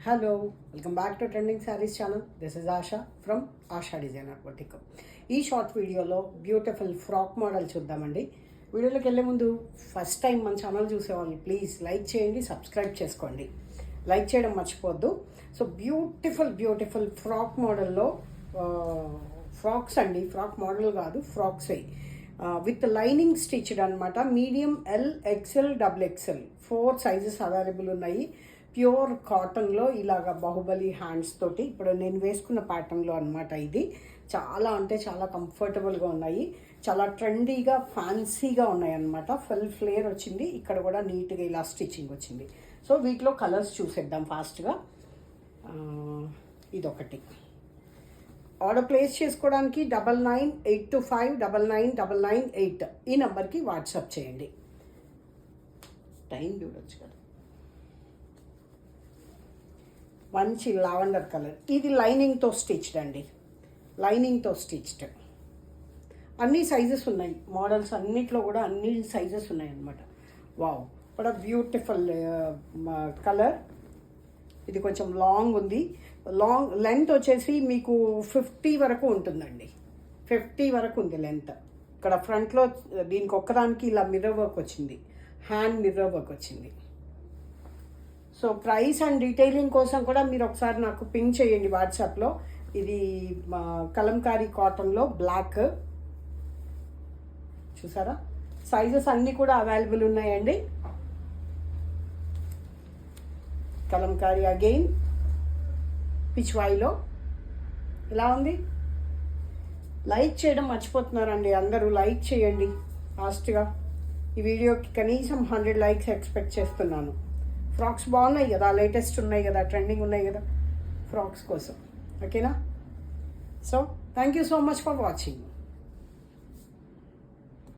Hello, welcome back to trending sarees channel. This is Asha from Asha designer boutique. ఈ short వీడియోలో beautiful frock model చూద్దామండి. వీడియోలోకి వెళ్ళే ముందు ఫస్ట్ టైం మన ఛానల్ చూసేవాళ్ళు ప్లీజ్ లైక్ చేయండి, సబ్స్క్రైబ్ చేసుకోండి. లైక్ చేయడం మర్చిపోవద్దు. సో బ్యూటిఫుల్ ఫ్రాక్ మోడల్లో ఫ్రాక్స్ అండి, ఫ్రాక్ మోడల్ కాదు, ఫ్రాక్సే విత్ లైనింగ్ స్టిచ్డ్ అనమాట. Medium, L, XL, double XL 4 sizes available ఉన్నాయి. ప్యూర్ కాటన్లో ఇలాగ బాహుబలి హ్యాండ్స్ తోటి ఇప్పుడు నేను వేసుకున్న ప్యాటర్న్లో అనమాట. ఇది చాలా అంటే చాలా కంఫర్టబుల్గా ఉన్నాయి, చాలా ట్రెండీగా ఫ్యాన్సీగా ఉన్నాయి అనమాట. ఫుల్ ఫ్లేర్ వచ్చింది, ఇక్కడ కూడా నీట్గా ఇలా స్టిచ్చింగ్ వచ్చింది. సో వీటిలో కలర్స్ చూసేద్దాం ఫాస్ట్గా. ఇదొకటి. ఆర్డర్ ప్లేస్ చేసుకోవడానికి 9982599998 ఈ నెంబర్కి వాట్సాప్ చేయండి. టైం చూడొచ్చు కదా. మంచి లావెండర్ కలర్, ఇది లైనింగ్తో స్టిచ్డ్ అండి, లైనింగ్తో స్టిచ్డ్. అన్ని సైజెస్ ఉన్నాయి, మోడల్స్ అన్నిట్లో కూడా అన్ని సైజెస్ ఉన్నాయి అన్నమాట. వావ్, కూడా బ్యూటిఫుల్ కలర్. ఇది కొంచెం లాంగ్ ఉంది, లాంగ్ లెంత్ వచ్చేసి మీకు 50 వరకు ఉంటుందండి. 50 వరకు ఉంది లెంత్. ఇక్కడ ఫ్రంట్లో దీనికి ఒక్కదానికి ఇలా మిర్రర్ వర్క్ వచ్చింది, హ్యాండ్ మిర్రర్ వర్క్ వచ్చింది. సో ప్రైస్ అండ్ డీటెయిలింగ్ కోసం కూడా మీరు ఒకసారి నాకు పింక్ చేయండి వాట్సాప్లో. ఇది కలంకారీ కాటన్లో బ్లాక్, చూసారా? సైజెస్ అన్నీ కూడా అవైలబుల్ ఉన్నాయండి. కలంకారీ అగైన్ పిచ్వాయిలో ఇలా ఉంది. లైక్ చేయడం మర్చిపోతున్నారండి అందరూ, లైక్ చేయండి ఫాస్ట్గా. ఈ వీడియోకి కనీసం 100 లైక్స్ ఎక్స్పెక్ట్ చేస్తున్నాను. ఫ్రాక్స్ బాగున్నాయి కదా, లేటెస్ట్ ఉన్నాయి కదా, ట్రెండింగ్ ఉన్నాయి కదా ఫ్రాక్స్ కోసం. ఓకేనా? So thank you so much for watching.